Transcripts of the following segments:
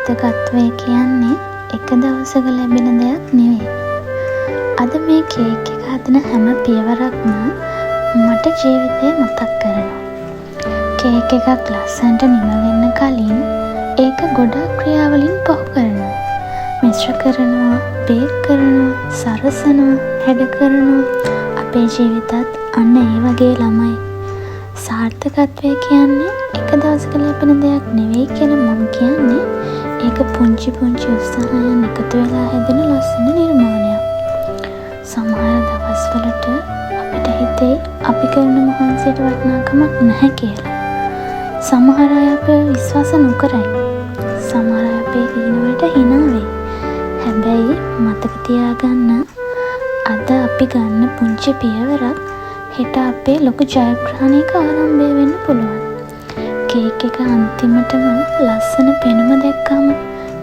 සාර්ථකත්වය කියන්නේ එක දවසක ලැබෙන දෙයක් නෙවෙයි. අද මේ කේක් එක හදන හැම පියවරක්ම මට ජීවිතේ මතක් කරනවා. කේක් එකක් ලස්සනට නිම වෙන්න කලින් ඒක ගොඩක් ක්‍රියාවලින් පහු කරනවා. මිශ්‍ර කරනවා, බේක් කරනවා, සරසනවා, හැඩ කරනවා. අපේ ජීවිතත් අන්න ඒ වගේ ළමයි. සාර්ථකත්වය කියන්නේ එක දවසක ලැබෙන දෙයක් නෙවෙයි කියලා මම කියන්නේ. ඒක පුංචි පුංචි උත්සාහයන් එකතු වෙලා හැදෙන ලස්සන නිර්මාණයක්. සමහර දවස්වලට අපිට හිතේ අපි කරන මහන්සියට වටිනාකමක් නැහැ කියලා. සමහර අය අපව විශ්වාස නොකරයි. සමහර අය අපේ හීනවලට hina වෙයි. හැබැයි මතක තියාගන්න, අද අපි ගන්න පුංචි පියවරක් හෙට අපේ ලොකු ජයග්‍රහණයක ආරම්භය වෙන්න පුළුවන්. කේක් එක අන්තිමටම ලස්සන පෙනුම දැක්කම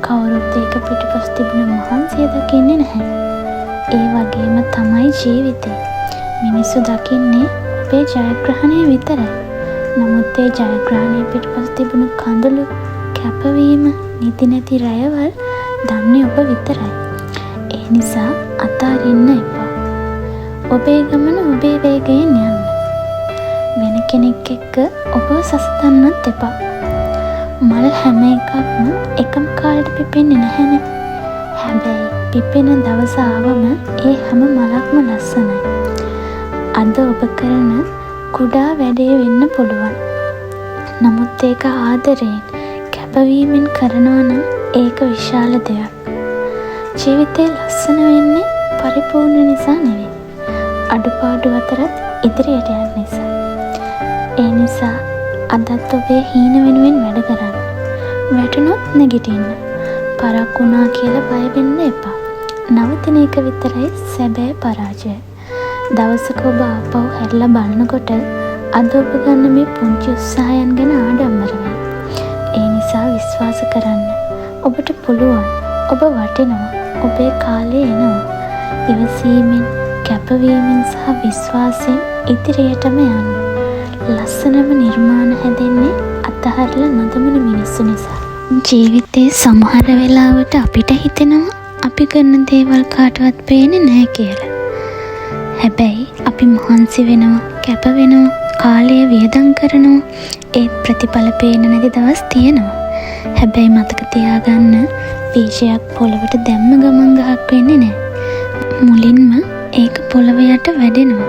කවුරුත් ඒක පිටුපස තිබුණ මහන්සිය දකින්නේ නැහැ. ඒ වගේම තමයි ජීවිතේ. මිනිස්සු දකින්නේ අපේ ජයග්‍රහණය විතරයි. නමුත් ඒ ජයග්‍රහණය පිටුපස තිබුණු කඳුළු, කැපවීම, නිදි නැති රැයවල් දන්නේ ඔබ විතරයි. ඒ නිසා අතාරින්න එපා. ඔබේ ගමන ඔබේ වේගයෙන් යන්න. වෙන කෙනෙක් එක්ක ඔබව සසතන්නත් එපා. මල් හැම එකක්ම එකම කාලෙට පිපෙන්නේ නැහැනේ. හැබැයි පිපෙන දවස ආවම ඒ හැම මලක්ම ලස්සනයි. අද ඔබ කරන කුඩා වැඩේ වෙන්න පුළුවන්. නමුත් ඒක ආදරයෙන්, කැපවීමෙන් කරනවා නම් ඒක විශාල දෙයක්. ජීවිතේ ලස්සන වෙන්නේ පරිපූර්ණ නිසා නෙවෙයි. අඩුපාඩු අතරත් ඉදිරියට යන නිසා. ඒ නිසා අදත් ඔබේ හීන වෙනුවෙන් වැඩ කරන්න. වැටුණොත් නැගිටින්න. පරක් වුණා කියලා බය වෙන්න එපා. නවතින එක විතරයි සැබෑ පරාජය. දවසක ඔබ ආපහු හැරිලා බලනකොට අද ඔබ ගන්න මේ පුංචි උත්සාහයන් ගැන ආඩම්බර වෙයි. ඒ නිසා විශ්වාස කරන්න. ඔබට පුළුවන්. ඔබ වටිනවා. ඔබේ කාලය එනවා. ඉවසීමෙන්, කැපවීමෙන් සහ විශ්වාසයෙන් ඉදිරියටම යන්න. ලස්සනම නිර්මාණ හැදෙන්නේ අතහැරලා නොදමන මිනිස්සු නිසා. ජීවිතේ සමහර වෙලාවට අපිට හිතෙනවා අපි කරන දේවල් කාටවත් පේන්නේ නැහැ කියලා. හැබැයි අපි මහන්සි වෙනවා, කැප වෙනවා, කාලය වියදම් කරනවා. ඒත් ප්‍රතිඵල පේන්නේ නැති දවස් තියෙනවා. හැබැයි මතක තියාගන්න, බීජයක් පොළවට දැම්ම ගමන් ගහක් වෙන්නේ නැහැ. මුලින්ම ඒක පොළව යට වැඩෙනවා.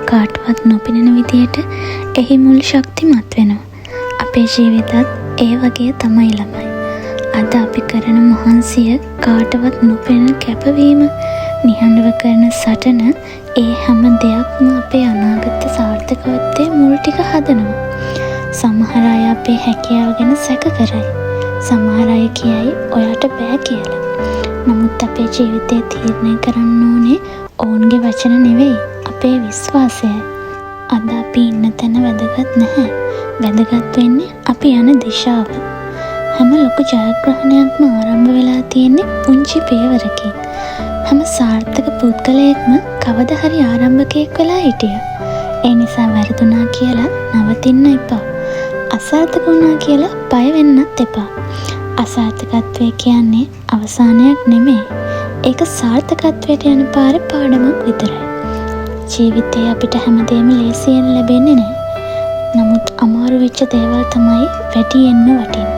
කාටවත් නොපෙනෙන විදියට එහි මුල් ශක්තිමත් වෙනවා. අපේ ජීවිතත් ඒ වගේ තමයි ළමයි. අද අපි කරන මහන්සිය, කාටවත් නොපෙනෙන කැපවීම, නිහඬව කරන සටන, ඒ හැම දෙයක්ම අපේ අනාගත සාර්ථකත්වයේ මුල් ටික හදනවා. සමහර අය අපේ හැකියාව ගැන සැක කරයි. සමහර අය කියයි ඔයාට බෑ කියලා. නමුත් අපේ ජීවිතේ තීරණය කරන්න ඕනේ ඔවුන්ගේ වචන නෙවෙයි, අපේ විශ්වාසයයි. අද අපි ඉන්න තැන වැදගත් නැහැ. වැදගත් වෙන්නේ අපි යන දිශාව. හැම ලොකු ජයග්‍රහණයක්ම ආරම්භ වෙලා තියෙන්නේ පුංචි පියවරකින්. හැම සාර්ථක පුද්ගලයෙක්ම කවදා හරි ආරම්භකයෙක් වෙලා හිටියා. ඒ නිසා වැරදුනා කියලා නවතින්න එපා. අසාර්ථක වුණා කියලා බය වෙන්නත් එපා. අසාර්ථකත්වය කියන්නේ අවසානයක් නෙමෙයි. ඒක සාර්ථකත්වයට යන පාරේ පාඩමක් විතරයි. ජීවිතේ අපිට හැමදේම ලේසියෙන් ලැබෙන්නේ නැහැ. නමුත් අමාරු වෙච්ච දේවල් තමයි වැඩියෙන්ම වටින්නේ.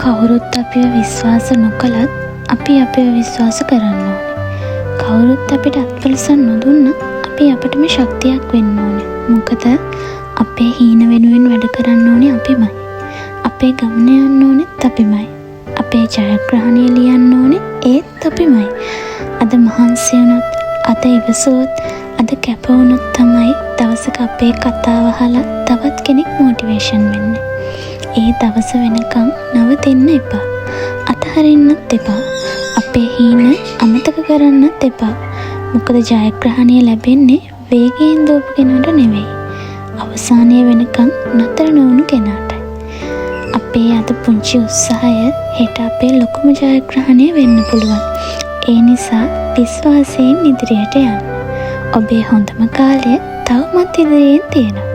කවුරුත් අපිව විශ්වාස නොකලත් අපි අපිව විශ්වාස කරන්න ඕනේ. කවුරුත් අපිට අත්පොලසන් නොදුන්නත් අපි අපිටම ශක්තියක් වෙන්න ඕනේ. මොකද අපේ හීන වෙනුවෙන් වැඩ කරන්න ඕනේ අපිමයි. අපේ ගමන යන්න ඕනෙත් අපිමයි. අපේ ජයග්‍රහණය ලියන්න ඕනේ ඒත් අපිමයි. අද මහන්සි වුණොත්, අද ඉවසුවොත්, අද කැප වුණොත් තමයි දවසක අපේ කතාව අහලා තවත් කෙනෙක් මොටිවේෂන් වෙන්නේ. ඒ දවස වෙනකම් නවතින්න එපා. අතහරින්නත් එපා. අපේ හීන අමතක කරන්නත් එපා. මොකද ජයග්‍රහණය ලැබෙන්නේ වේගයෙන් දෝපු කෙනාට නෙවෙයි, අවසානය වෙනකම් නතර නොවුණු කෙනාටයි. අපේ අද පුංචි උත්සාහය හෙට අපේ ලොකුම ජයග්‍රහණය වෙන්න පුළුවන්. ඒ නිසා විශ්වාසයෙන් ඉදිරියට යන්න. ඔබේ හොඳම කාලය තවමත් ඉදිරියෙන් තියෙනවා.